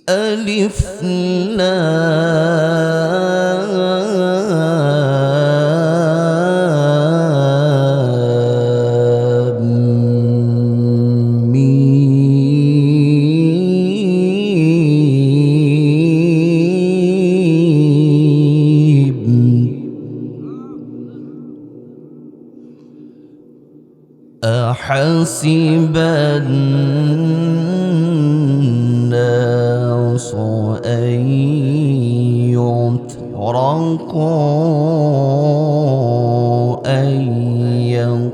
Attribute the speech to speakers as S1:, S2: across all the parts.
S1: ألف لام ميم أحسب الناس أن يتركوا أن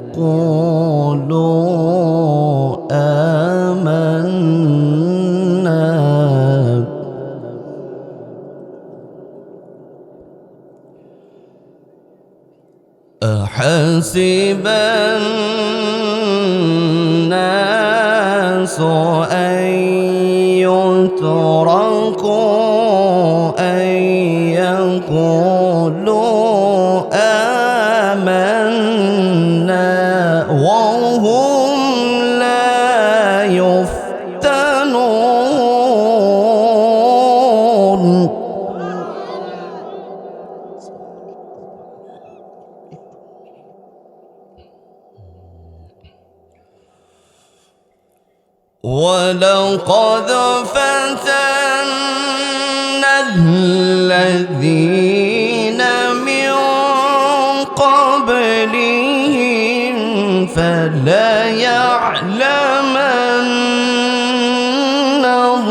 S1: يقولوا آمنا أحسب الناس أن يتركوا أن يقولوا آمنا وهم لا يفتنون ولقد فتنا الذين من قبلهم فليعلمن الله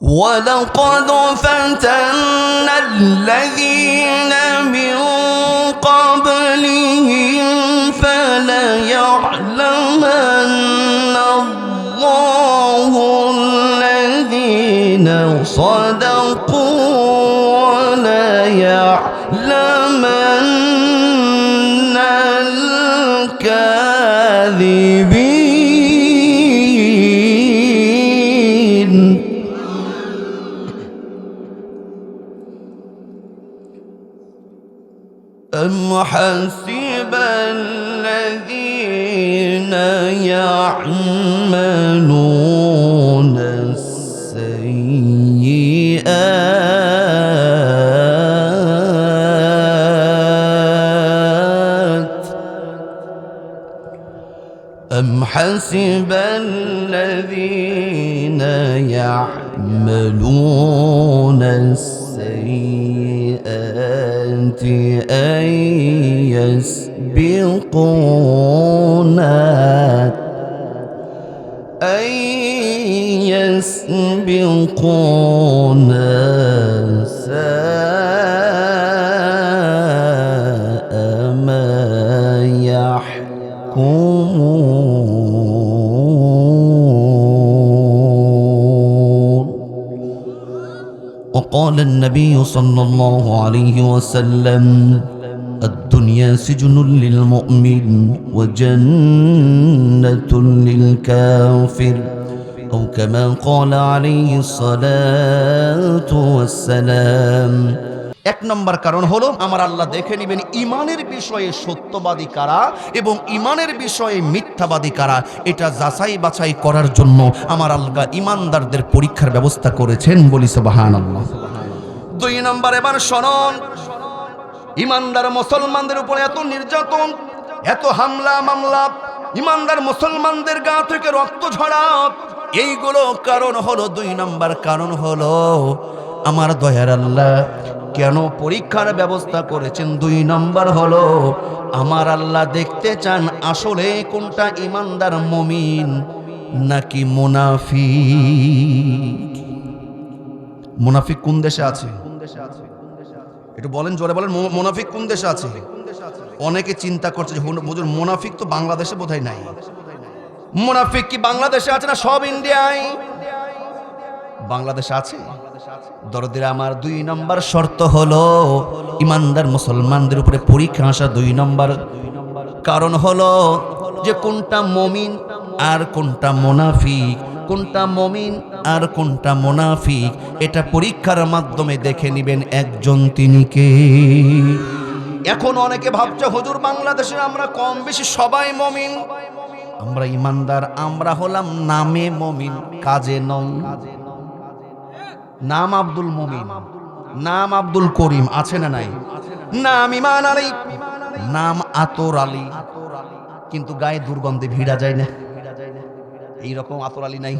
S1: ولقد فتنا الذين من قبلهم فليعلمن الله الذين صدقوا وليعلمن الكاذبين. أم حسب الذين يعملون السيئات أم حسب الذين يعملون السيئات أن يسبقونا ساء ما يحكمون. وقال النبي صلى الله عليه وسلم الدنيا سجن للمؤمن وجنة للكافر أو كما قال عليه الصلاة والسلام. এক নম্বর কারণ হলো আমার আল্লাহ দেখে নেবেন ঈমানের বিষয়ে সত্যবাদী কারা এবং ঈমানের বিষয়ে মিথ্যাবাদী কারা, এটা যাচাই বাছাই করার জন্য আমার আল্লাহ ঈমানদারদের পরীক্ষার ব্যবস্থা করেছেন, বলি সুবহানাল্লাহ। দুই নম্বর, এবার শুনুন, ঈমানদার মুসলমানদের উপরে এত নির্যাতন, এত হামলা মামলা, ঈমানদার মুসলমানদের গা থেকে রক্ত ঝরা, এইগুলো কারণ হলো, দুই নম্বর কারণ হলো আমার দয়ার আল্লাহ কেন পরীক্ষার ব্যবস্থা করেছেন। দুই নম্বর হলো আমার আল্লাহ দেখতে চান আসলে কোনটা ঈমানদার মুমিন নাকি মুনাফিক। মুনাফিক কোন দেশে আছে একটু বলেন, জোরে বলেন, মুনাফিক কোন দেশে আছে? অনেকে চিন্তা করছে যে হুজুর মুনাফিক তো বাংলাদেশে বোধহয় নাই। মুনাফিক কি বাংলাদেশে আছে না সব ইন্ডিয়ায়? বাংলাদেশে আছে। দরদিরা আমার, দুই নম্বর শর্ত হলো ঈমানদার মুসলমানদের উপরে পরীক্ষা আসা দুই নম্বর কারণ হলো যে কোনটা মুমিন আর কোনটা মুনাফিক, কোনটা মুমিন আর কোনটা মুনাফিক, এটা পরীক্ষার মাধ্যমে দেখে নেবেন একজন তিনি কে। এখন অনেকে ভাবছে হুজুর বাংলাদেশে আমরা কম বেশি সবাই মুমিন, আমরা ইমানদার, আমরা হলাম নামে মুমিন কাজে নই। নাম আব্দুল মুমিন, নাম আব্দুল করিম আছে না নাই? নাম ইমান আলী, নাম আতর আলী, কিন্তু গায়ে দুর্গন্ধে ভিড়া যায় না। এইরকম আতর আলী নাই,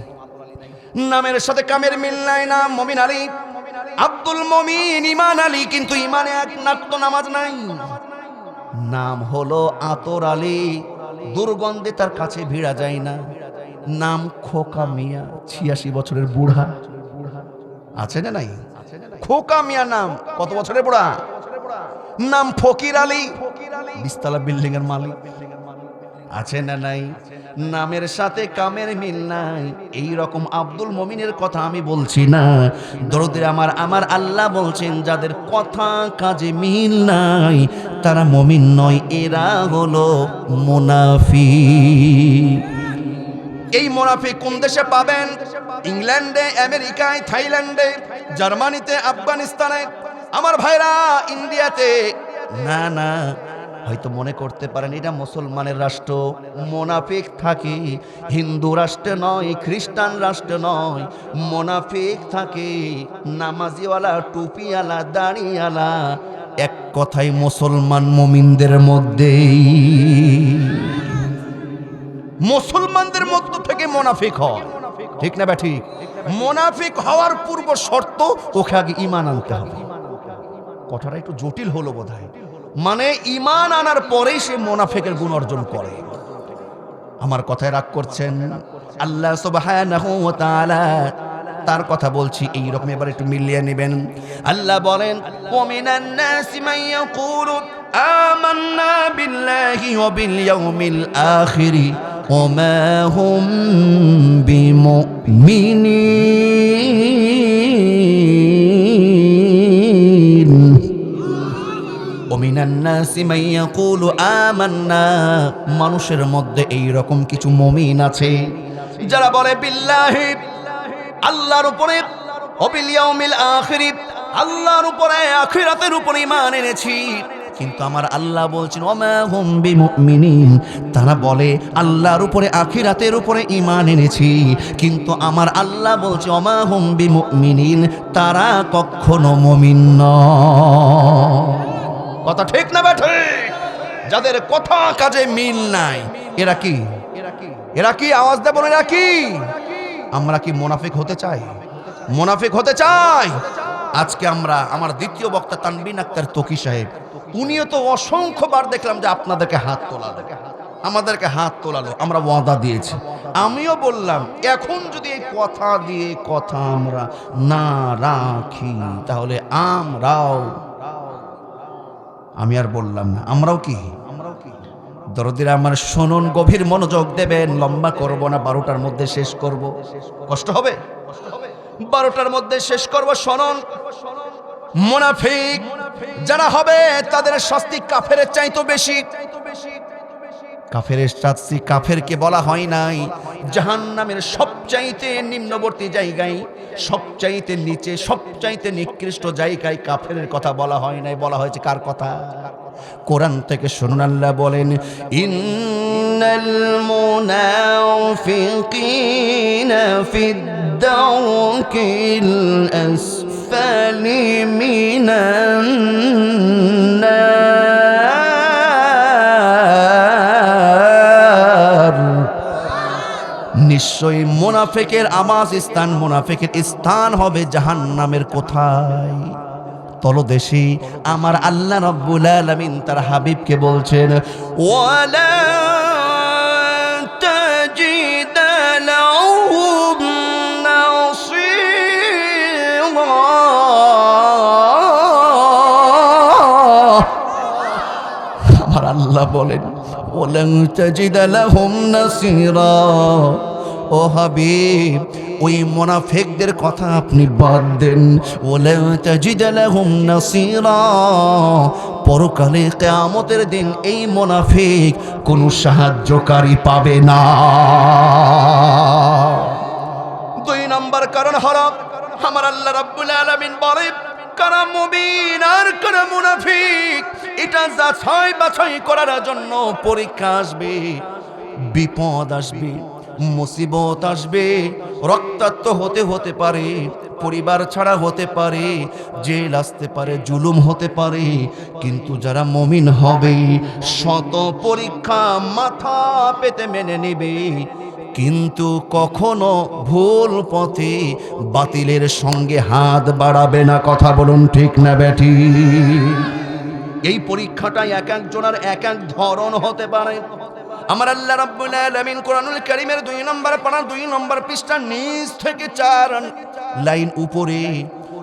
S1: নামের সাথে কামের মিল নাই। নাম মুমিন আলী, আব্দুল মুমিন, ইমান আলী, কিন্তু ইমানে এক নাক্ত নামাজ নাই। নাম হলো আতর আলী, দুর্গন্ধে তার কাছে ভিড়া যায় না। নাম খোকা মিয়া, 86 বছরের বুড়া আছে না নাই? খোকা মিয়া নাম, কত বছরের বুড়া। নাম ফকির আলী, 20 তলা বিল্ডিং এর মালিক আছে না নাই? নামের সাথে কামের মিল নাই। এই রকম আব্দুল মুমিনের কথা আমি বলছি না, দরদের আমার আল্লাহ বলছেন যাদের কথা কাজে মিল নাই তারা মুমিন নয়, এরা হলো মুনাফিক। এই মুনাফিক কোন দেশে পাবেন? ইংল্যান্ডে, আমেরিকায়, থাইল্যান্ডে, জার্মানিতে, আফগানিস্তানে, আমার ভাইরা ইন্ডিয়াতে। না না, হয়তো মনে করতে পারেন এটা মুসলমানের রাষ্ট্র, মুনাফিক থাকে হিন্দু রাষ্ট্রে নয়, খ্রিস্টান রাষ্ট্রে নয়। মুনাফিক থাকে নামাজিওয়ালা, টুপিওয়ালা, দাড়িওয়ালা, এক কথায় মুসলমান মুমিনদের মধ্যেই। মুসলমানদের মধ্য থেকে মুনাফিক হয়, ঠিক না ঠিক? মুনাফিক হওয়ার পূর্ব শর্ত ওকে আগে ঈমান আনতে হবে। কথাটা একটু জটিল হলো বোধহয়। মানে ঈমান আনার পরেই সে মুনাফিকের গুণ অর্জন করে। আমার কথায় রাগ করছেন? আল্লাহ সুবহানাহু ওয়া তাআলা তার কথা বলছি, এই রকম এবার একটু মিলিয়ে নেবেন। আল্লাহ বলেন, ওয়া মিনান নাসি মান ইয়াকুলু আমান্না বিল্লাহি ওয়া বিল ইয়াউমিল আখির ওয়া মা হুম বিমুমিনিন। ওয়া মিনান নাসি মান ইয়াকুলু আমান্না, মানুষের মধ্যে এই রকম কিছু মুমিন আছে যারা বলে বিল্লাহি, আল্লাহর উপরে, ওয়া বিল ইয়াউমিল আখির, আল্লাহর উপরে, আখিরাতের উপরে ঈমান এনেছি, কিন্তু আমার আল্লাহ বলছেন ওয়া মা হুম বিমুমিনিন। তারা বলে আল্লাহর উপরে, আখিরাতের উপরে ঈমান এনেছি, কিন্তু আমার আল্লাহ বলছে ওয়া মা হুম বিমুমিনিন, তারা কখনো মুমিন নয়। কথা ঠিক না বেঠিক? যাদের কথা কাজে মিল নাই এরা কি? এরা কি? আওয়াজ দেব, এরা কি? আমরা কি মুনাফিক হতে চাই? মুনাফিক হতে চাই? আজকে আমরা, আমার দ্বিতীয় বক্তা তানবিন আক্তার তকি সাহেব, উনিও তো অসংখ্যবার দেখলাম যে আপনাদেরকে হাত তোলালো, আমাদেরকে হাত তোলালো, আমরা ওয়াদা দিয়েছি। আমিও বললাম এখন যদি এই কথা দিয়ে কথা আমরা না রাখি তাহলে আমরাও, আমি আর বললাম না, আমরাও কি? দরদিরা আমার শুনুন, গভীর মনোযোগ দেবেন, লম্বা করব না, 12টার মধ্যে শেষ করব। কষ্ট হবে? 12টার মধ্যে শেষ করব। শুনুন, মুনাফিক যারা হবে তাদের শাস্তি কাফেরের চাইতে বেশি। কাফেরের শাস্তি, কাফেরকে বলা হয় নাই জাহান্নামের সবচাইতে নিম্নবর্তী জায়গায়, সবচাইতে নিচে, সবচাইতে নিকৃষ্ট জায়গায় কাফেরের কথা বলা হয় নাই। বলা হয়েছে কার কথা? কোরআন থেকে শুনুন, আল্লাহ বলেন, ইন্নাল মুনাফিকিনা ফিদ দারকিল আসফালি মিনান নার। নিশ্চয়ই মুনাফিকের আবাস স্থান, মুনাফিকের স্থান হবে জাহান্নামের কোথায়? তলদেশে। আমার আল্লাহ রাব্বুল আলামিন তার হাবিবকে বলছেন, ওয়ালা তাজিদ লাহুম নাসীরা। আমার আল্লাহ বলেন, ওয়ালা তাজিদ লাহুম নাসীরা। ও হাবিব, ওই মুনাফিকদের কথা আপনি বাদ দেন। ওয়ালা তাজিদ লাহুম নাসীরা, পরকালে কিয়ামতের দিন এই মুনাফিক কোনো সাহায্যকারী পাবে না। 2 নম্বর নম্বর কারণ হলো আমার আল্লাহ রাব্বুল আলামিন বলে কারা মুমিন আর কারা মুনাফিক এটা যাচাই বাছাই করার জন্য পরীক্ষা আসবে, বিপদ আসবে, মুসিবত আসবে, রক্তাক্ত হতে পারে, পরিবার ছাড়া হতে পারে, জেল আসতে পারে, জুলুম হতে পারে, কিন্তু যারা মুমিন হবে শত পরীক্ষা মাথা পেতে মেনে নেবে, কিন্তু কখনো ভুল পথে বাতিলের সঙ্গে হাত বাড়াবে না। কথা বলুন ঠিক না ব্যাঠি? এই পরীক্ষাটা এক একজনের এক এক ধরন হতে পারে। আমার আল্লাহ রাব্বুল আলামিন কোরআনুল কারীমের 2 নম্বর পারা 2 নম্বর পৃষ্ঠা নিচ থেকে 4 লাইন উপরে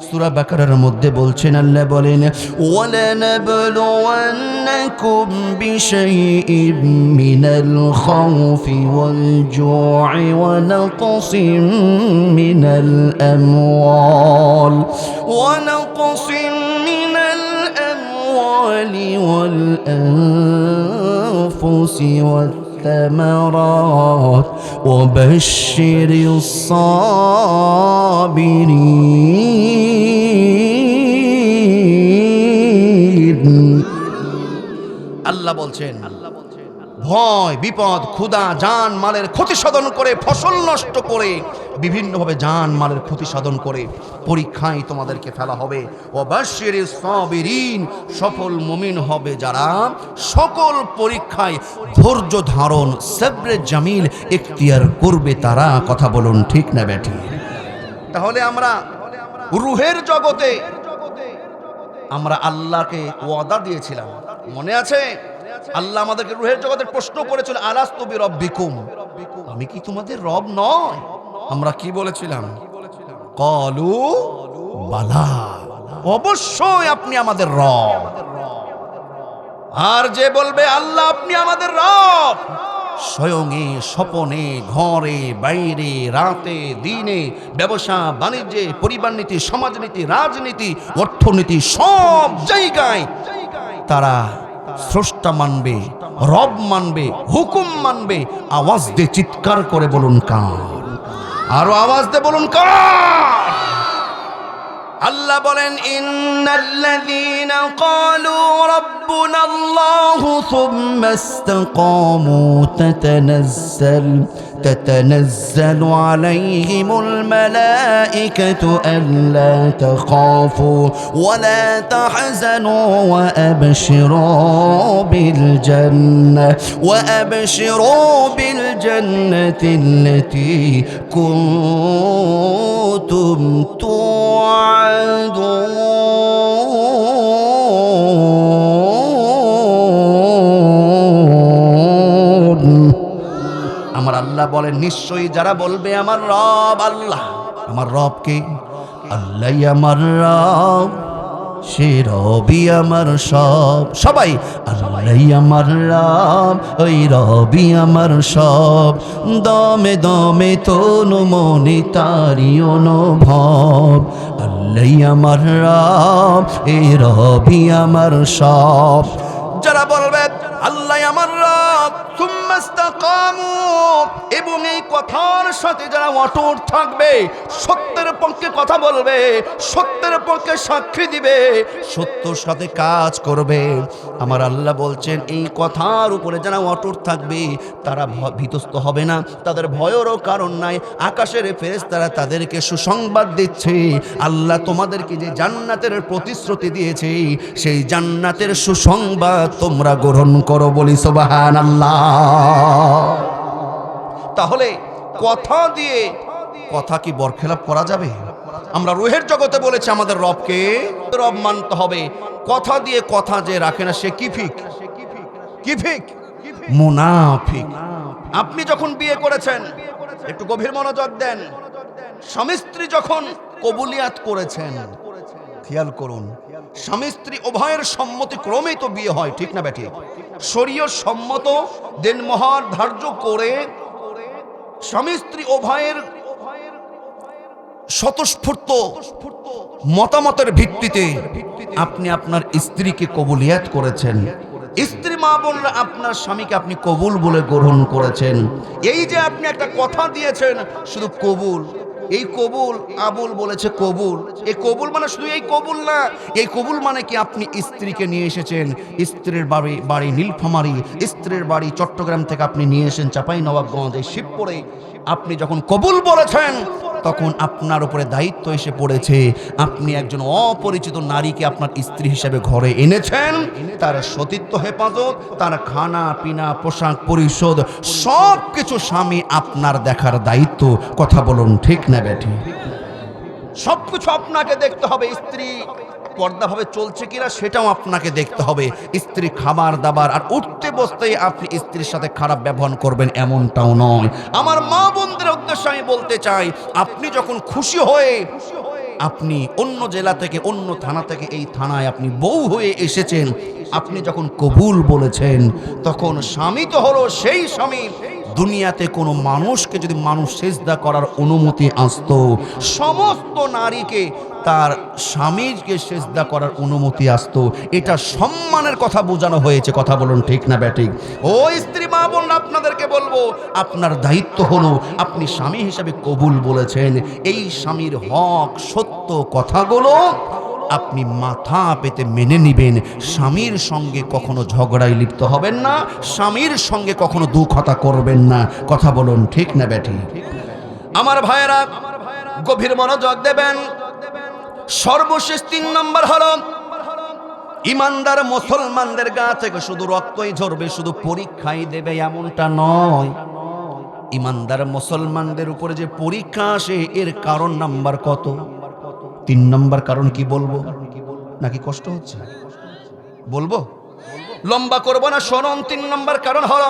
S1: সূরা বাকারার মধ্যে বলছেন, আল্লাহ বলেন ওয়ালা নাবলুওয়ান্নাকুম বিশাইইম মিনাল খাউফি ওয়াল জু'i ওয়া নাকসিম মিনাল আমওয়াল والأنفس والثمرات وبشر الصابرين। আল্লাহ বলছেন ভয়, বিপদ, ক্ষুধা, জান মালের ক্ষতি সাধন করে, ফসল নষ্ট করে, বিভিন্নভাবে জান মালের ক্ষতি সাধন করে পরীক্ষায় তোমাদেরকে ফেলা হবে। ওয়াবাশশিরিস সাবিরিন, সফল মুমিন হবে যারা সকল পরীক্ষায় ধৈর্য ধারণ, সবরে জামিল ইখতিয়ার করবে তারা। কথা বলুন ঠিক না ব্যাটি? তাহলে আমরা রূহের জগতে আমরা আল্লাহকে ওয়াদা দিয়েছিলাম, মনে আছে? আল্লাহ আমাদেরকে রূহের জগতে প্রশ্ন করেছিল আলাস্তু বিরাব্বিকুম, আমি কি তোমাদের রব নয়? আমরা কি বলেছিলাম? ক্বালু বালা, অবশ্যই আপনি আমাদের রব। আর যে বলবে আল্লাহ আপনি আমাদের রব, স্বয়ংে, স্বপনে, ঘরে, বাইরে, রাতে, দিনে, ব্যবসা বাণিজ্যে, পরিবার নীতি, সমাজনীতি, রাজনীতি, অর্থনীতি, সব জায়গায় তারা স্রষ্টা মানবে, রব মানবে, হুকুম মানবে। আওয়াজ দিয়ে চিৎকার করে বলুন কার? আরো আওয়াজ দিয়ে বলুন কার? আল্লাহ বলেন ইন্নাল্লাযীনা ক্বালু রাব্বুনাল্লাহু সুম্মা ইসতাকামু تتنزل عليهم الملائكة ألا تخافوا ولا تحزنوا وأبشروا بالجنة التي كنتم توعدون। আমার আল্লাহ বলেন নিশ্চয়ই যারা বলবে আমার রব আল্লাহ, আমার রব কে? আল্লাহ আমার রব, সে রবি আমার সব। সবাই আল্লাহ আমার রব, ওই রবি আমার সব। দমে দমে তনু মনে তারি অনুভব। আল্লাহ আমার রব, এই রবি আমার সব। যারা বলবে আল্লাহ আমার রব সুম্মা ইসতাকামু, এবং এই কথার সাথে যারা অটুট থাকবে, সত্যের পক্ষে কথা বলবে, সত্যের পক্ষে সাক্ষী দিবে, সত্যর সাথে কাজ করবে, আমার আল্লাহ বলছেন এই কথার উপরে যারা অটুট থাকবে তারা ভীতস্ত হবে না, তাদের ভয়েরও কারণ নাই। আকাশের ফেরেশতারা তাদেরকে সুসংবাদ দিচ্ছে, আল্লাহ তোমাদেরকে যে জান্নাতের প্রতিশ্রুতি দিয়েছে সেই জান্নাতের সুসংবাদ তোমরা গ্রহণ করো। বলি সুবহানাল্লাহ। তাহলে কথা দিয়ে কথা কি বরখেলাপ করা যাবে? আমরা রূহের জগতে বলেছি আমাদের রবকে রব মানতে হবে। কথা দিয়ে কথা যে রাখে না সে কিফিক, মুনাফিক। আপনি যখন বিয়ে করেছেন, একটু গভীর মনোযোগ দেন, স্বামী স্ত্রী যখন কবুলিয়াত করেছেন, খেয়াল করুন, স্বামী স্ত্রী উভয়ের সম্মতি ক্রমেই তো বিয়ে হয়, ঠিক না বেটি? শরীয়ত সম্মত দেনমোহর ধার্য করে স্বামী স্ত্রী উভয়ের স্বতঃস্ফূর্ত মতামতের ভিত্তিতে আপনি আপনার স্ত্রীকে কবুলিয়াত করেছেন। স্ত্রী মা বোনরা আপনার স্বামীকে আপনি কবুল বলে গ্রহণ করেছেন। এই যে আপনি একটা কথা দিয়েছেন, শুধু কবুল এই কবুল, আবুল বলেছে কবুল। এই কবুল মানে শুধু এই কবুল না, এই কবুল মানে কি আপনি স্ত্রীকে নিয়ে এসেছেন, স্ত্রীর বাড়ি নীলফামারী, স্ত্রীর বাড়ি চট্টগ্রাম থেকে আপনি নিয়ে এসেছেন চাঁপাইনবাবগঞ্জ, এই শিবপুরে। আপনি যখন কবুল বলেছেন তখন আপনার উপরে দায়িত্ব এসে পড়েছে, আপনি একজন অপরিচিত নারীকে আপনার স্ত্রী হিসেবে ঘরে এনেছেন, তার সতীত্ব হেফাজত, তার খানা পিনা পোশাক পরিশোধ সব কিছু স্বামী আপনার দেখার দায়িত্ব। কথা বলুন ঠিক না বেঠি? সবকিছু আপনাকে দেখতে হবে। স্ত্রী পর্দাভাবে চলছে কিনা সেটাও আপনাকে দেখতে হবে। স্ত্রী খাবার দাবার আর উঠতে বসতেই আপনি স্ত্রীর সাথে খারাপ ব্যবহার করবেন এমনটাও নয়। আমার মা বোনদের উদ্দেশ্যে আমি বলতে চাই, আপনি যখন খুশি হয়ে আপনি অন্য জেলা থেকে অন্য থানা থেকে এই থানায় আপনি বউ হয়ে এসেছেন, আপনি যখন কবুল বলেছেন তখন স্বামী তো হলো সেই স্বামী, দুনিয়াতে কোনো মানুষকে যদি মানুষ সেজদা করার অনুমতি আসতো, সমস্ত নারীকে তার স্বামীকে সেজদা করার অনুমতি আসতো। এটা সম্মানের কথা বোঝানো হয়েছে। কথা বলুন ঠিক না ব্যাটিক? ও স্ত্রী মা বোন, আপনাদেরকে বলবো, আপনার দায়িত্ব হলো আপনি স্বামী হিসেবে কবুল বলেছেন, এই স্বামীর হক সত্য কথাগুলো আপনি মাথা পেতে মেনে নিবেন। স্বামীর সঙ্গে কখনো ঝগড়ায় লিপ্ত হবেন না, স্বামীর সঙ্গে কখনো দুঃখতা করবেন না। কথা বলুন ঠিক না বেটি? আমার ভাইয়েরা গভীর মনোযোগ দেবেন। সর্বশেষ 3 নম্বর হলো, ইমানদার মুসলমানদের গা থেকে শুধু রক্তই ঝরবে, শুধু পরীক্ষাই দেবে এমনটা নয়। ইমানদার মুসলমানদের উপরে যে পরীক্ষা আসে এর কারণ নাম্বার কত? 3 নম্বর কারণ কি বলবো নাকি কষ্ট হচ্ছে? বলবো, লম্বা করব না, শুনুন। 3 নম্বর কারণ হলো,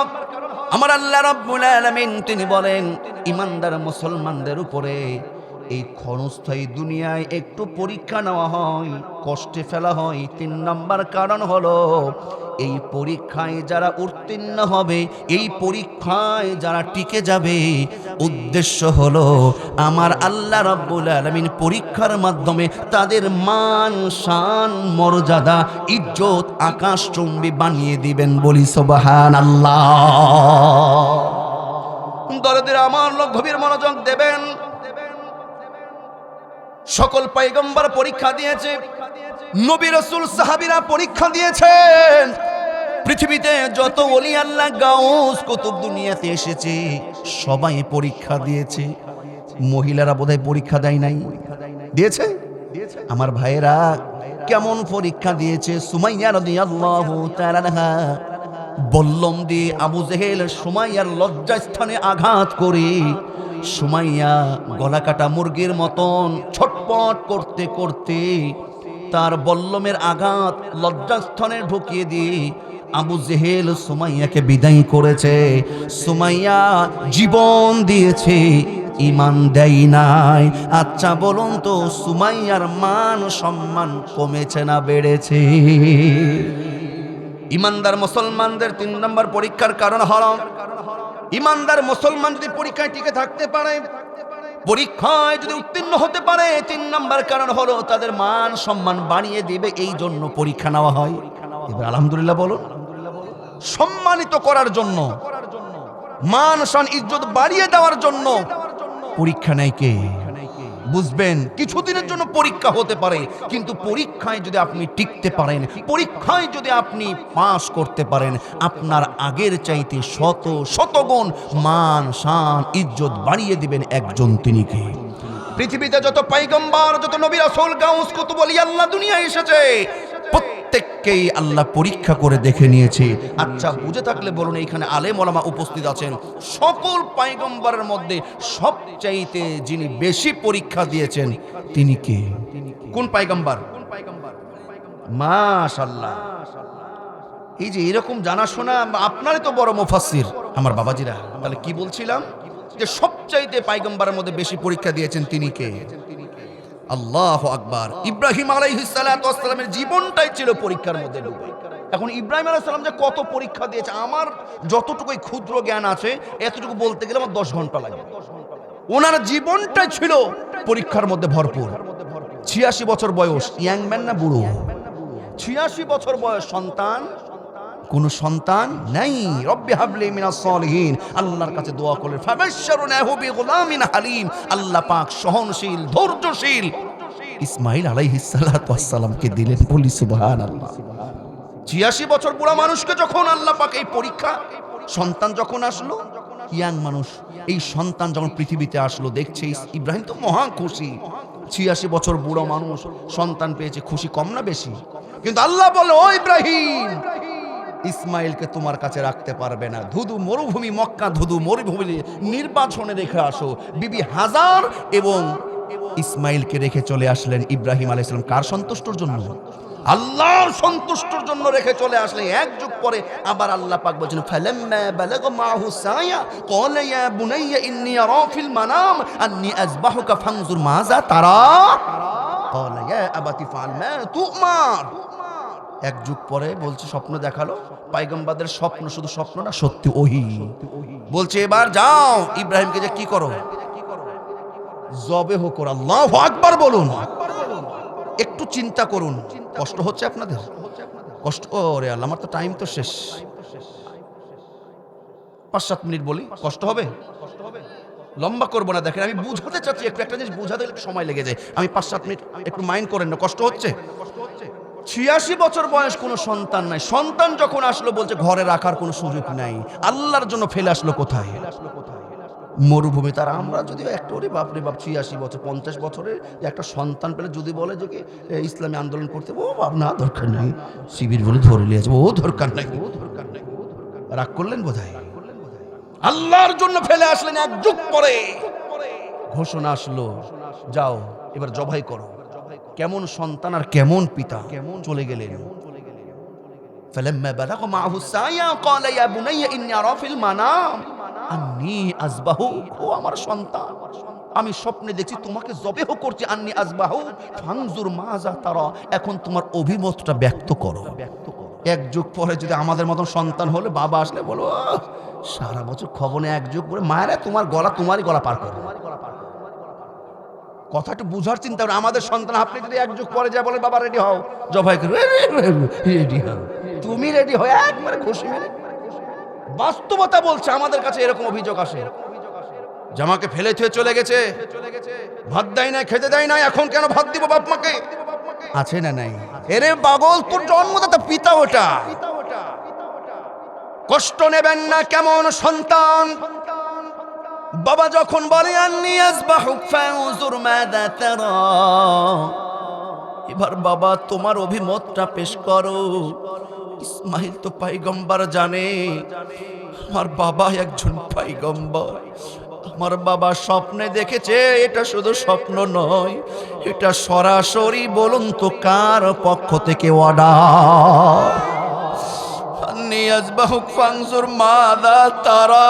S1: আমার আল্লাহ রাব্বুল আলামিন তিনি বলেন, ইমানদার মুসলমানদের উপরে এই ক্ষণস্থায়ী দুনিয়ায় একটু পরীক্ষা নেওয়া হয়, কষ্টে ফেলা হয়। 3 নম্বর কারণ হলো, এই পরীক্ষায় যারা উত্তীর্ণ হবে, এই পরীক্ষায় যারা টিকে যাবে, উদ্দেশ্য হলো আমার আল্লাহ রাব্বুল আলামিন পরীক্ষার মাধ্যমে তাদের মান শান মর্যাদা ইজ্জত আকাশচুম্বী বানিয়ে দিবেন। বলি সুবহানাল্লাহ। দরদের আমার লোক গভীর মনোযোগ দেবেন। সকল পয়গম্বর পরীক্ষা দিয়েছে, নবী রাসূল সাহাবীরা পরীক্ষা দিয়েছেন, পৃথিবীতে যত ওলি আল্লাহ গাউস কুতুব দুনিয়াতে এসেছে সবাই পরীক্ষা দিয়েছে। মহিলারা বোধহয় পরীক্ষা দেয় নাই? দিয়েছে? আমার ভাইয়েরা কেমন পরীক্ষা দিয়েছে? সুমাইয়া রাদিয়াল্লাহু তাআলা আনহা বল্লম দিয়ে আবু জেহেল সুমাইয়ার লজ্জাস্থানে আঘাত করে, সুমাইয়া গলা কাটা মুরগির মতন ছটপট করতে করতে তার বল্লমের আঘাত লজ্জাস্থানে ঢুকিয়ে দিয়ে আবু জেহেল সুমাইয়াকে বিদায় করেছে। সুমাইয়া জীবন দিয়েছে, ইমান দেয় নাই। আচ্ছা বলুন তো, সুমাইয়ার মান সম্মান কমেছে না বেড়েছে? ইমানদার মুসলমানদের 3 নম্বর পরীক্ষার কারণ হলো, ইমানদার মুসলমান যদি পরীক্ষায় টিকে থাকতে পারে, পরীক্ষায় যদি উত্তীর্ণ হতে পারে, 3 নম্বর কারণ হলো তাদের মান সম্মান বাড়িয়ে দিবে, এই জন্য পরীক্ষা নেওয়া হয়। এবার আলহামদুলিল্লাহ বলুন। সম্মানিত করার জন্য, মান শান ইজ্জত বাড়িয়ে দেওয়ার জন্য পরীক্ষা নেয় কে? বুঝবেন, কিছুদিনের জন্য পরীক্ষা হতে পারে, কিন্তু পরীক্ষায় যদি আপনি টিকতে পারেন, পরীক্ষায় যদি আপনি পাস করতে পারেন, আপনার আগের চাইতে শত শতগুণ মান শান ইজ্জত বাড়িয়ে দিবেন একজন, তিনি কে? পৃথিবীতে যত পয়গম্বর, যত নবী রাসূল গাউস কুতুব ওলি আল্লাহ দুনিয়ায় এসেছে, প্রত্যেককেই আল্লাহ পরীক্ষা করে দেখে নিয়েছে। আচ্ছা বুঝে থাকলে বলুন, এইখানে আলেম ওলামা উপস্থিত আছেন, সকল পয়গম্বরের মধ্যে সবচাইতে যিনি বেশি পরীক্ষা দিয়েছেন তিনি কে? কোন পয়গম্বর? মাশাআল্লাহ। এই যে এরকম জানাশোনা, আপনারই তো বড় মুফাসসির আমার বাবাজিরা। তাহলে কি বলছিলাম, যে সবচাইতে পয়গম্বরের মধ্যে বেশি পরীক্ষা দিয়েছেন তিনি কে? আল্লাহু আকবার। ইব্রাহিম আলাইহিস সালাতু ওয়াস সালামের জীবনটাই ছিল পরীক্ষার মধ্যে ডুবে। এখন ইব্রাহিম আলাইহিস সালাম যে কত পরীক্ষা দিয়েছে, আমার যতটুকু ক্ষুদ্র জ্ঞান আছে এতটুকু বলতে গেলে আমার 10 ঘন্টা লাগে। ওনার জীবনটাই ছিল পরীক্ষার মধ্যে ভরপুর। 86 বছর বয়স, ইয়াং ম্যান না বুড়ো? 86 বছর বয়স, সন্তান কোন সন্তান নাই। রব্বি হাবলি মিনাস সালিহিন, আল্লাহর কাছে দোয়া করলেন। ফাবাশশারনাহু বিগুলামিন হালিম, আল্লাহ পাক সহনশীল, ধৈর্যশীল ইসমাঈল আলাইহিস সালাতু ওয়াস সালামকে দিলেন। বলি সুবহানাল্লাহ। ৮৬ বছর বুড়া মানুষকে যখন আল্লাহ পাক এই পরীক্ষা, সন্তান যখন আসলো, ইয়াং মানুষ, এই সন্তান যখন পৃথিবীতে আসলো, দেখছে ইব্রাহিম তো মহা খুশি। ৮৬ বছর বুড়ো মানুষ সন্তান পেয়েছে, খুশি কম না বেশি? কিন্তু আল্লাহ বলে, ও ইব্রাহিম, ইসমাইলকে তোমার কাছে রাখতে পারবে না। ধুধু মরুভূমি, মক্কা ধুধু মরুভূমি নির্বাচনে রেখে আসো। বিবি হাজার এবং ইসমাইলকে রেখে চলে আসলেন ইব্রাহিম আলাইহিস সালাম। কার সন্তুষ্টর জন্য? আল্লাহর সন্তুষ্টর জন্য রেখে চলে আসলে। এক যুগ পরে আবার আল্লাহ পাক বলেন, ফালাম্মা বালাগা মাহু সায়া ক্বালা ইয়া বুনাইয়া ইন্নী আরা ফিল মানাম আন্নী আযবাহুকা ফানজুর মাযা তারা ক্বালা ইয়া আবাতি ফাআল মা তু'মার। এক যুগ পরে বলছে, স্বপ্ন দেখালো। পয়গম্বরদের স্বপ্ন শুধু স্বপ্ন না, সত্যি ওহী। বলছে, এবার যাও ইব্রাহিমকে যে কি করো, জবেহ করো। আল্লাহু আকবার বলুন। একটু চিন্তা করুন, কষ্ট হচ্ছে আপনাদের? কষ্ট? ওরে আল্লাহ, আমার তো টাইম তো শেষ। ৫-৭ মিনিট বলি, কষ্ট হবে? লম্বা করবো না। দেখেন, আমি বুঝাতে চাচ্ছি, একটু একটা জিনিস বুঝাতে একটু সময় লেগে যায়। আমি ৫-৭ মিনিট, একটু মাইন্ড করেন না। কষ্ট হচ্ছে? ৮৬ বছর বয়স, কোনো সন্তান নাই। সন্তান যখন আসলো, বলছে ঘরে রাখার কোনো সুযোগ নাই। আল্লাহর জন্য ফেলে আসলো কোথায়? মরুভূমি। তার আমরা যদি একটা, ওরে বাপরে বাপ, ৮৬ বছর, ৫০ বছরের একটা সন্তান পেলে যদি বলে যে ইসলামী আন্দোলন করতে, ও বাপ না, দরকার নাই, শিবির বলে ধরে নিয়ে যাবো, ও দরকার নাই। রাগ করলেন বোধহয়। আল্লাহর জন্য ফেলে আসলেন। এক যুগ পরে ঘোষণা আসলো, যাও এবার জবাই করো। কেমন সন্তান আর কেমন পিতা! চলে গেলেন। ফালাম্মা বালাগা মাহু সায়া ক্বালা ইয়া বুনাইয়া ইন্নী আরা ফিল মানাম আন্নী আযবাহু, ও আমার সন্তান, আমি স্বপ্নে দেখছি তোমাকে জবেহ করছি। আন্নী আযবাহু ফানজুর মাযা তারা, এখন তোমার অভিমতটা ব্যক্ত করো। এক যুগ পরে যদি আমাদের মতন সন্তান হলে, বাবা আসলে বলো, সারা বছর খবরে, এক যুগ পরে মায়েরা তোমার গলা, তোমারই গলা পার করো। কথা একটু বুঝার চিন্তা করুন। আমাদের সন্তান, আপনি যদি এক যুগ পরে যা বলে, বাবা রেডি হও, জবাই করো, রেডি হও, তুমি রেডি হয়ে একবারে খুশি মেরে। বাস্তবতা বলছে, আমাদের কাছে এরকম অভিযোগ আসে। জামাকে ফেলে থুয়ে চলে গেছে, ভাত দেয় না, খেতে দেয় না, এখন কেন ভাত দিব বাপ মাকে? আছে না নাই? এরে পাগল, তোর জন্মদাতা পিতা ওটা। কষ্ট নেবেন না। কেমন সন্তান! বাবা যখন বলে, আন্নী আযবাহুক ফানজুর মাযা তারা, এবার বাবা তোমার অভিমতটা পেশ করো। ইসমাইল তো পয়গম্বর, জানে আমার বাবা একজন পয়গম্বর। আমার বাবা স্বপ্নে দেখেছে, এটা শুধু স্বপ্ন নয়, এটা সরাসরি বলুন তো কার পক্ষ থেকে অর্ডার? আন্নী আযবাহুক ফানজুর মাযা তারা।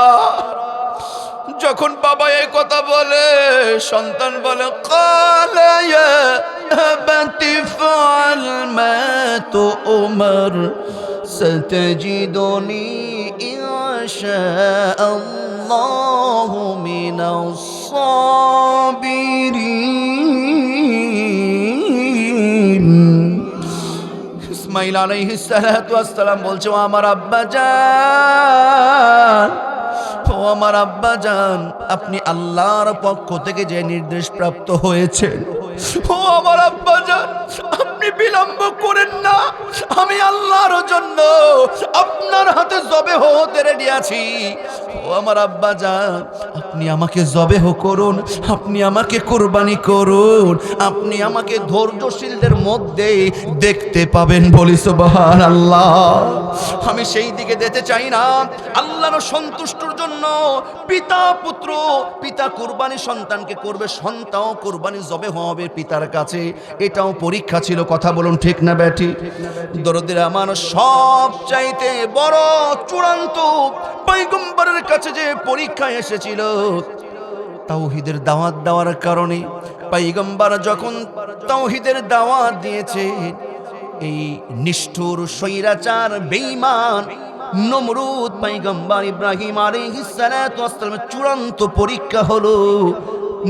S1: যখন বাবা এই কথা বলে, সন্তান বলে, ক্বালা ইয়া আবাতি ফাআল মা তু'মার সাতাজিদুনি ইনশাআল্লাহু মিনাস সাবিরিন। ইসমাঈল আলাইহিস সালাতু ওয়াস সালাম বলছে, ও আমার আব্বা জান, ও আমার আব্বা জান, আপনি আল্লাহর পক্ষ থেকে যে নির্দেশ প্রাপ্ত হয়েছে, ও আমার আব্বা জান, আপনি বিলম্ব করেন না। আমি আল্লাহর জন্য আপনার হাতে জবেহ হতে রেডি আছি। ও আমার আব্বা জান, আপনি আমাকে জবেহ করুন, আপনি আমাকে কুরবানি করুন, আপনি আমাকে ধৈর্যশীলদের মধ্যে দেখতে পাবেন। বলি সুবহানাল্লাহ। আমি সেই দিকে যেতে চাই না। আল্লাহর সন্তুষ্টর জন্য পিতা পুত্র, পিতা কুরবানি সন্তানকে করবে, সন্তান কুরবানি জবেহ হবে পিতার কাছে। এটাও পরীক্ষা ছিল। কথা বলুন ঠিক না ব্যাটি? দরদের আমার সব চাইতে বড় চূড়ান্ত পয়গম্বরের কাছে যে পরীক্ষা এসেছিল, তাওহীদের দাওয়াত দেওয়ার কারণে। পয়গম্বর যখন তাওহীদের দাওয়াত দিয়েছে, এই নিষ্ঠুর স্বৈরাচার বেঈমান নমরুদ পয়গম্বর ইব্রাহিম আলাইহিস সালাতু ওয়াস সালামের চূড়ান্ত পরীক্ষা হলো।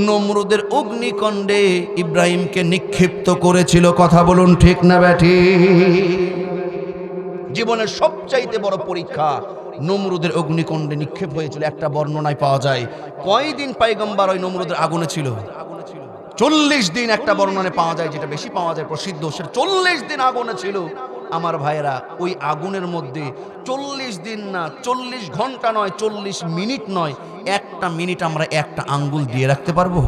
S1: নমরুদের অগ্নিকুণ্ডে ইব্রাহিমকে নিক্ষিপ্ত করেছিল। কথা বলুন ঠিক না ব্যাটি? জীবনের সবচাইতে বড় পরীক্ষা নমরুদের অগ্নিকুণ্ডে নিক্ষেপ হয়েছিল। একটা বর্ণনায় পাওয়া যায় কয়দিন পয়গম্বর ওই নমরুদের আগুনে ছিল? 40 দিন একটা বর্ণনায় পাওয়া যায়, যেটা বেশি পাওয়া যায় প্রসিদ্ধ, সেটা 40 দিন আগুনে ছিল। আমার ভাইয়েরা, ওই আগুনের মধ্যে 40 দিন না, 40 ঘন্টা নয়, 40 মিনিট নয়, একটা মিনিট আমরা একটা আঙ্গুল দিয়ে রাখতে পারবো?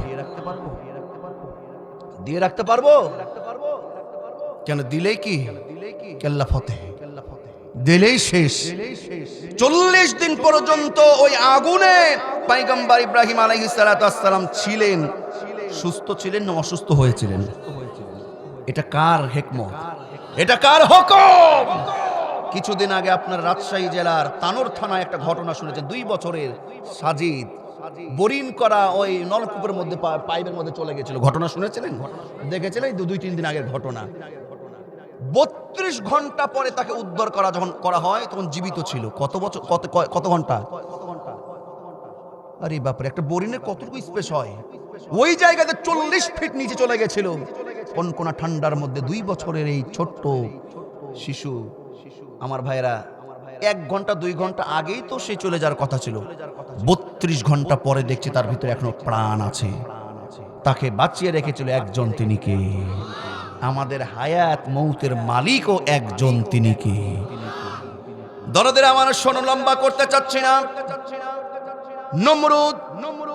S1: দিয়ে রাখতে পারবো? কেন? দিলেই কি কেল্লা ফতে, দিলেই শেষ। 40 দিন পর্যন্ত ওই আগুনে পয়গম্বর ইব্রাহিম আলাইহিস সালাতু ওয়াস সালাম ছিলেন। সুস্থ ছিলেন না অসুস্থ হয়েছিলেন? এটা কার হিকমত? এটা কার হুকুম? কিছুদিন আগে আপনার রাজশাহী জেলার তানোর থানায় একটা ঘটনা শুনেছেন। 2 বছরের সাজিদ বোরিং করা ওই নলকূপের মধ্যে পাইপের মধ্যে চলে গেছিল। ঘটনা শুনেছিলেন? দেখেছিলেন? 2-3 দিন আগের ঘটনা। 32 ঘন্টা পরে তাকে উদ্ধার করা যখন করা হয় তখন জীবিত ছিল। কত বছর, কত ঘন্টা? আরে বাপরে, একটা বোরিংয়ের কতটুকু স্পেস হয়? ওই জায়গাতে 40 ফিট নিচে চলে গেছিল কনকনা ঠান্ডার মধ্যে। 2 বছরের এই ছোট্ট শিশু। আমার ভাইরা, 1 ঘন্টা 2 ঘন্টা আগেই তো সে চলে যাওয়ার কথা ছিল। 32 ঘন্টা পরে দেখছে তার ভিতরে এখনো প্রাণ আছে। তাকে বাঁচিয়ে রেখেছিল একজন, তিনি কে? আমাদের হায়াত মৌতের মালিকও একজন, তিনি কে? দরদের আমার শোনো, লম্বা করতে চাচ্ছি না। নমরুদ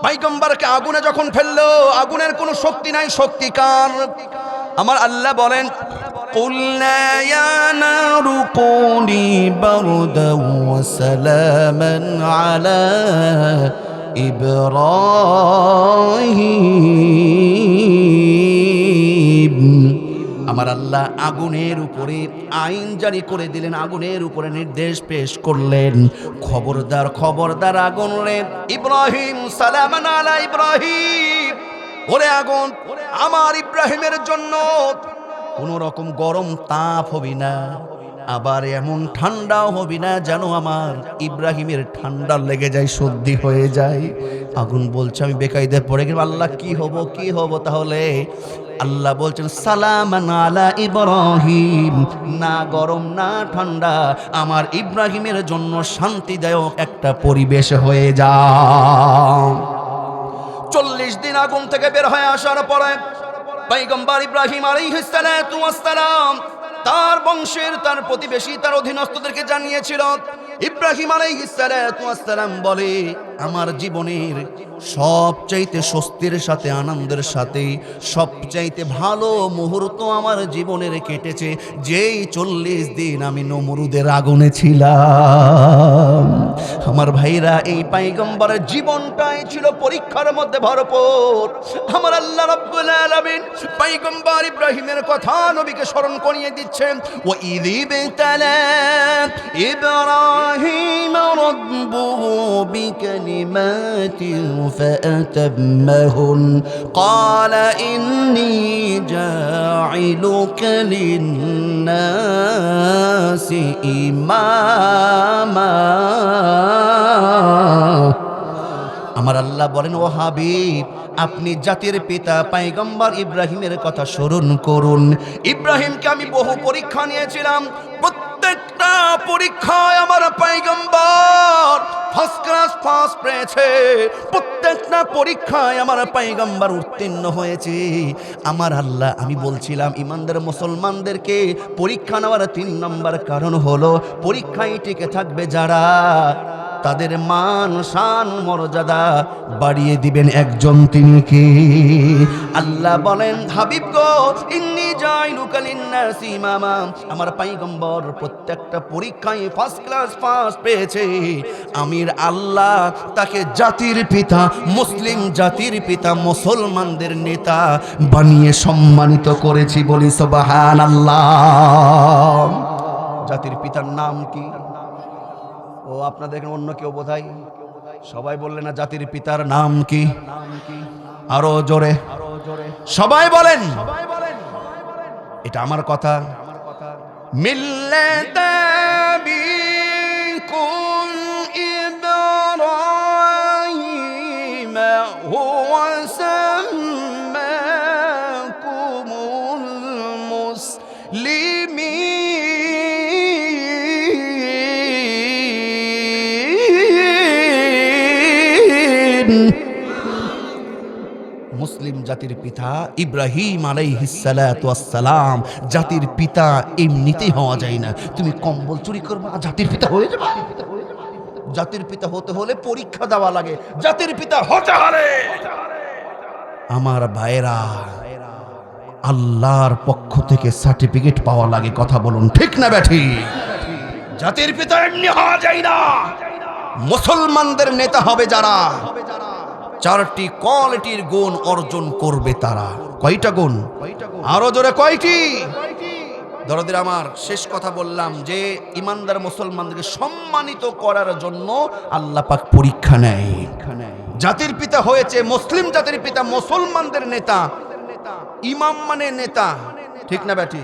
S1: পয়গম্বরকে আগুনে যখন ফেললো, আগুনের কোনো শক্তি নাই, শক্তি কার? আমার আল্লাহ বলেন, কুলনা ইয়া নারু কুনি বারদাও ওয়া সালামান আলা ইব্রাহিম। আমার আল্লাহ আগুনের উপরে আইন জারি করে দিলেন, আগুনের উপরে নির্দেশ পেশ করলেন, খবরদার খবরদার আগুন রে ইব্রাহিম, সালামান আলা ইব্রাহিম, ওরে আগুন আমার ইব্রাহিমের জন্য কোন রকম গরম তাপ হবি না, আবার এমন ঠান্ডাও হবি না যেন আমার ইব্রাহিমের ঠান্ডা লেগে যায়, সর্দি হয়ে যায়। আগুন বলছে আমি বেকায়দায় পড়ে গেলাম, আল্লাহ কি হব তাহলে? আল্লাহ বলছেন সালামান আলা ইব্রাহিম, না গরম না ঠান্ডা, আমার ইব্রাহিমের জন্য শান্তিদায়ক একটা পরিবেশ হয়ে যাও। 40 দিন আগুন থেকে বের হয়ে আসার পরে পয়গম্বর ইব্রাহিম আলাইহিস সালাতু ওয়াস সালাম তার বংশের, তার প্রতিবেশী, তার অধীনস্থদেরকে জানিয়েছিল। ইব্রাহিম আলাইহিস সালাতু ওয়াস সালাম বলে, আমার জীবনের সবচাইতে স্বস্তির সাথে, আনন্দের সাথে সবচাইতে ভালো মুহূর্ত আমার জীবনের কেটেছে যেই 40 দিন আমি নমরুদের আগুনে ছিলাম। আমার ভাইরা, এই পয়গম্বরের জীবনটাই ছিল পরীক্ষার মধ্যে ভরপুর। আমার আল্লাহ রাব্বুল আলামিন পয়গম্বর ইব্রাহিমের কথা নবীকে স্মরণ করিয়ে দিচ্ছেন। ওয়া ইযিবতালা ইব্রাহিম রাব্বুহু বিকালিমাতিন ফাআতাম্মাহুন ক্বালা ইন্নী জাঈলুকা লিন্নাসি ইমামা। আমার আল্লাহ বলেন, ও হাবিব, আপনি জাতির পিতা পয়গম্বর ইব্রাহিমের কথা স্মরণ করুন। ইব্রাহিমকে আমি বহু পরীক্ষা নিয়েছিলাম, প্রত্যেকটা পরীক্ষায় আমার পয়গম্বর ফার্স্ট ক্লাস ফার্স্ট পেয়েছে, প্রত্যেকটা পরীক্ষায় আমার পয়গম্বর উত্তীর্ণ হয়েছে। আমার আল্লাহ, আমি বলছিলাম ইমানদার মুসলমানদেরকে পরীক্ষা নেওয়ার 3 নম্বর কারণ হলো, পরীক্ষায় টিকে থাকবে যারা, তাদের মান শান মর্যাদা বাড়িয়ে দিবেন একজন, তিনি কি? আল্লাহ বলেন, হাবিব গো, ইন্নী জাইলুকা লিন্নাসি ইমামা, আমার পয়গম্বর প্রত্যেকটা পরীক্ষায় ফার্স্ট ক্লাস ফার্স্ট পেয়েছে। আমির আল্লাহ তাকে জাতির পিতা, মুসলিম জাতির পিতা, মুসলমানদের নেতা বানিয়ে সম্মানিত করেছি, বলি সুবহানাল্লাহ। জাতির পিতার নাম কি? ও আপনাদের অন্য কেউ বোধহয় সবাই বললেন না, জাতির পিতার নাম কি? আরো জোরে সবাই বলেন। এটা আমার কথা। মিল্লাতা বিকুম ইব্রাহিম হুয়া সাম্মাকুমুল মুসলিমিন মুসলিম জাতির পিতা ইব্রাহিম আলাইহিস সালাতু ওয়াস সালাম। জাতির পিতা এমনিতেই হওয়া যায় না। তুমি কম্বল চুরি করবে আর জাতির পিতা হয়ে যাবে? জাতির পিতা হতে হলে পরীক্ষা দেওয়া লাগে। জাতির পিতা হতে হলে আমার ভাইয়েরা আল্লাহর পক্ষ থেকে সার্টিফিকেট পাওয়া লাগে। কথা বলুন ঠিক না ব্যাঠি? জাতির পিতা এমনি হওয়া যায় না। মুসলমানদের নেতা হবে যারা, চারটি কোয়ালিটির গুণ অর্জন করবে তারা। কয়টা গুণ? আরো জোরে কয়টি? দরদের আমার, শেষ কথা বললাম যে ইমানদার মুসলমানদেরকে সম্মানিত করার জন্য আল্লাহ পাক পরীক্ষা নেয়। জাতির পিতা হয়েছে মুসলিম জাতির পিতা, মুসলমানদের নেতা। ইমাম মানে নেতা, ঠিক না ব্যাটি?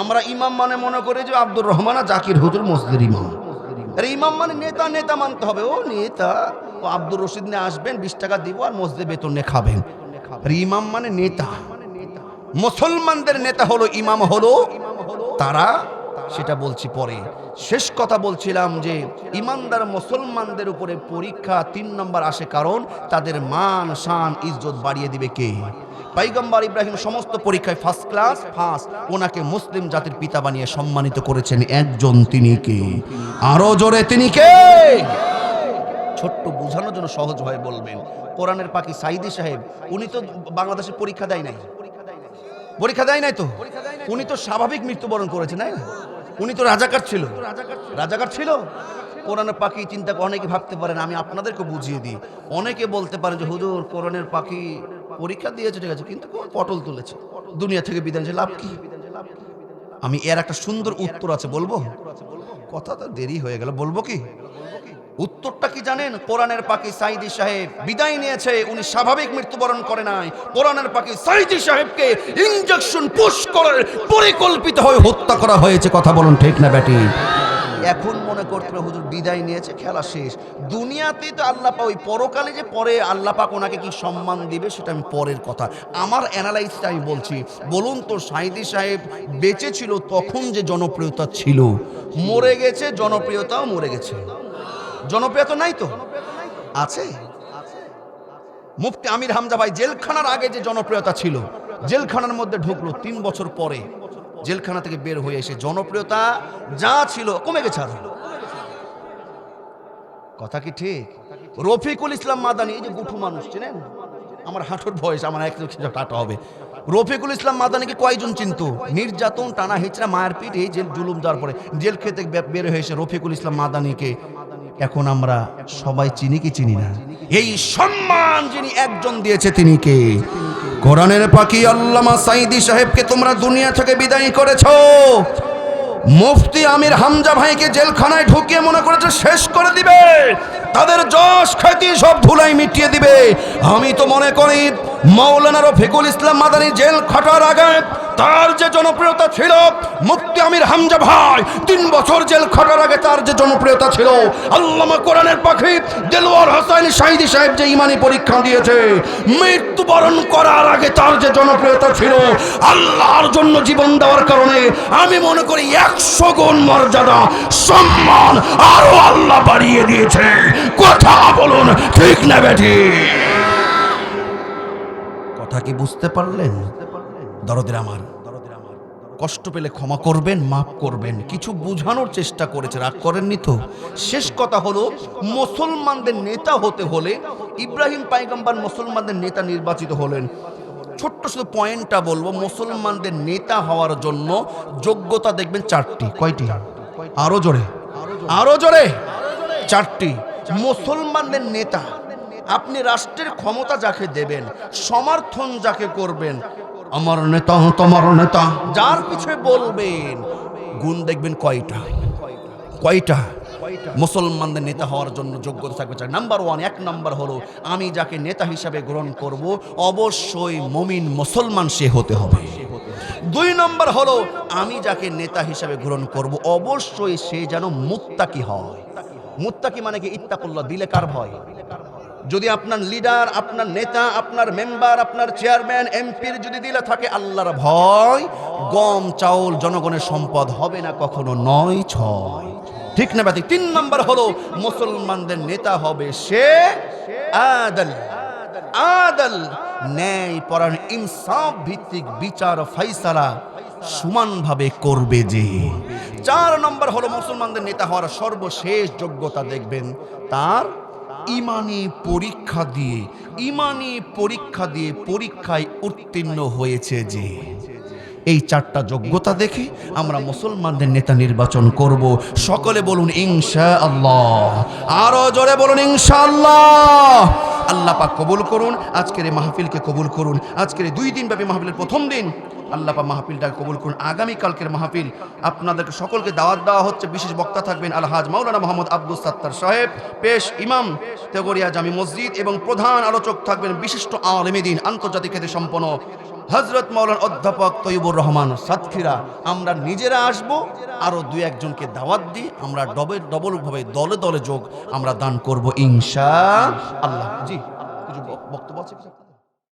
S1: আমরা ইমাম মানে মনে করি যে আব্দুর রহমান আর জাকির হুজুর মসজিদের ইমাম। আরে ইমাম মানে নেতা, নেতা মানতে হবে। ও নেতা, ও আব্দুর রশিদ নিয়ে আসবেন, 20 টাকা দিব আর মসজিদে বেতন নিয়ে খাবেন। আর ইমাম মানে নেতা। মুসলমানদের নেতা হলো ইমাম, হলো তারা। সেটা বলছি পরে। শেষ কথা বলছিলাম যে ইমানদার মুসলমানদের উপরে পরীক্ষা 3 নম্বর আসে, কারণ তাদের মান শান ইজ্জত বাড়িয়ে দিবে কে? পয়গম্বর ইব্রাহিম সমস্ত পরীক্ষায় ফার্স্ট ক্লাস ফার্স্ট। ওনাকে মুসলিম জাতির পিতা বানিয়ে সম্মানিত করেছেন একজন, তিনি কে? আরো জোরে তিনি কে? ছোট্ট বোঝানোর জন্য সহজ হয় বলবেন। কোরআনের পাখি সাইদি সাহেব, উনি তো বাংলাদেশে পরীক্ষা দেয় নাই। পরীক্ষা দেয় নাই তো, উনি তো স্বাভাবিক মৃত্যুবরণ করেছে না? উনি তো রাজাকার ছিল। রাজাকার ছিল। কোরআনের পাখি চিন্তা, অনেকে ভাবতে পারেন, আমি আপনাদেরকে বুঝিয়ে দিই। অনেকে বলতে পারেন যে হুজুর কোরআনের পাখি পরীক্ষা দিয়েছে, ঠিক আছে, কিন্তু পটল তুলেছে, দুনিয়া থেকে বিদায় নিয়েছে, লাভ কি? আমি এর একটা সুন্দর উত্তর আছে, বলবো? কথা তো দেরি হয়ে গেল, বলবো কি? উত্তরটা কি জানেন? কোরআনের পাখি সাইদি সাহেব বিদায় নিয়েছে, উনি স্বাভাবিক মৃত্যুবরণ করে নাই। কোরআনের পাখি সাইদি সাহেবকে ইনজেকশন পুশ করে পরিকল্পিত হয়ে হত্যা করা হয়েছে। কথা বলুন ঠিক না ব্যাটি? এখন মনে করতে হুজুর বিদায় নিয়েছে, খেলা শেষ। দুনিয়াতে তো আল্লাহ পাক, ওই পরকালে যে পরে আল্লাহ পাক ওনাকে কি সম্মান দিবে সেটা আমি পরের কথা। আমার অ্যানালাইসটা আমি বলছি। বলুন তো, সাইদি সাহেব বেঁচে ছিল তখন যে জনপ্রিয়তা ছিল, মরে গেছে জনপ্রিয়তাও মরে গেছে। জনপ্রিয়তা নাই তো আছে? মুফতি আমির হামজা ভাই জেলখানার আগে যে জনপ্রিয়তা ছিল, জেলখানার মধ্যে ঢুকলো 3 বছর পরে, জেলখানা থেকে বের হয়ে এসে জনপ্রিয়তা যা ছিল কমে গেছে আরো। কথা কি ঠিক? রফিকুল ইসলাম মাদানী, এই যে গুঠু মানুষ চেনেন, আমার হাঁটুর বয়স, আমার এক টাটা হবে। রফিকুল ইসলাম মাদানীকে কয়জন চিনতো? নির্যাতন, টানা হিচড়া, মায়ের পিঠ, এই জেল জুলুম দেওয়ার পরে জেল খেতে বের হয়ে এসে রফিকুল ইসলাম মাদানীকে এখন আমরা সবাই চিনি কি চিনি না? এই সম্মান যিনি একজন দিয়েছে তিনি কে? কোরআনের পাখি আল্লামা সাইদি সাহেবকে তোমরা দুনিয়া থেকে বিদায় করেছো। মুফতি আমির হামজা ভাইকে জেলখানায় ঢুকিয়ে মনে করেছে শেষ করে দিবে, তাদের যশ খ্যাতি সব ধুলাই মিটিয়ে দিবে। আমি তো মনে করি মাওলানা রফিকুল ইসলাম মাদানী জেল খাটার আগে তার যে জনপ্রিয়তা ছিল, মুফতি আমির হামজা ভাই 3 বছর জেল খাটার আগে তার যে জনপ্রিয়তা ছিল, আল্লামা কোরআনের পাখি দেলোয়ার হোসেন সাইদি সাহেব যে ইমানি পরীক্ষা দিয়েছে, মৃত্যুবরণ করার আগে তার যে জনপ্রিয়তা ছিল, আল্লাহর জন্য জীবন দেওয়ার কারণে আমি মনে করি 100 গুণ মর্যাদা সম্মান আরো আল্লাহ বাড়িয়ে দিয়েছে। কথা বলুন ঠিক না বেটি? কথা কি বুঝতে পারলেন? দরদের আমার, কষ্ট পেলে ক্ষমা করবেন, মাফ করবেন। কিছু বোঝানোর চেষ্টা করেছে, রাগ করেননি তো? শেষ কথা হলো, মুসলমানদের নেতা হতে হলে ইব্রাহিম পয়গম্বর মুসলমানদের নেতা নির্বাচিত হলেন। ছোট্ট শুধু পয়েন্টটা বলবো, মুসলমানদের নেতা হওয়ার জন্য যোগ্যতা দেখবেন 4টি। কয়টি? আরো জোরে, আরো জোরে। 4টি। মুসলমানদের নেতা, আপনি রাষ্ট্রের ক্ষমতা যাকে দেবেন, সমর্থন যাকে করবেন, আমার নেতা তোমার নেতা যার পিছনে বলবেন, গুণ দেখবেন কয়টা? কয়টা? মুসলমানদের নেতা হওয়ার জন্য যোগ্যতা থাকবে 4। নাম্বার 1, 1 নম্বর হলো, আমি যাকে নেতা হিসাবে গ্রহণ করব অবশ্যই মুমিন মুসলমান সে হতে হবে। 2 নম্বর হলো, আমি যাকে নেতা হিসাবে গ্রহণ করব অবশ্যই সে যেন মুত্তাকি হয়। মুত্তাকি মানে কি? ইত্তাকুল্লাহ, দিলে কার ভয়? যদি আপনার লিডার, আপনার নেতা, আপনার মেম্বার, আপনার চেয়ারম্যান, এমপির যদি দিলে থাকে আল্লাহর ভয়, গম চাউল জনগণের সম্পদ হবে না কখনো, 9-6। ঠিক না ব্যাতি? 3 নম্বর হলো, মুসলমানদের নেতা হবে সে আদল। আদল ন্যায় পরায়ণ ইনসাফ ভিত্তিক বিচার ফাইসালা সমানভাবে করবে যে। 4 নম্বর হলো মুসলমানদের নেতা হওয়ার সর্বশেষ যোগ্যতা দেখবেন তার ইমানি পরীক্ষা দিয়ে পরীক্ষায় উত্তীর্ণ হয়েছে যে। এই 4টা যোগ্যতা দেখে আমরা মুসলমানদের নেতা নির্বাচন করব। সকলে বলুন ইনশাআল্লাহ, আরো জোরে বলুন ইনশাআল্লাহ। আল্লাহ পাক কবুল করুন, আজকের এই মাহফিলকে কবুল করুন। আজকের এই 2 দিন ব্যাপী মাহফিলের প্রথম দিন আল্লাহ পাক মাহফিলটাকে কবুল করুন। আগামী কালকের মাহফিল আপনাদেরকে সকলকে দাওয়াত দেওয়া হচ্ছে। বিশেষ বক্তা থাকবেন আলহাজ মাওলানা মোহাম্মদ আব্দুল সাত্তার সাহেব, পেশ ইমাম তেগরিয়া জামি মসজিদ, এবং প্রধান আলোচক থাকবেন বিশিষ্ট আলেমে দ্বীন আন্তর্জাতিক খ্যাতি সম্পন্ন হযরত মাওলানা অধ্যাপক তৈয়বুর রহমান সাতক্ষীরা। আমরা নিজেরা আসব, আরো 2-1 জনকে দাওয়াত দিই। আমরা ডবল ভাবে দলে দলে যোগ আমরা দান করব ইনশাআল্লাহ। জি, কিছু বক্তব্য আছে?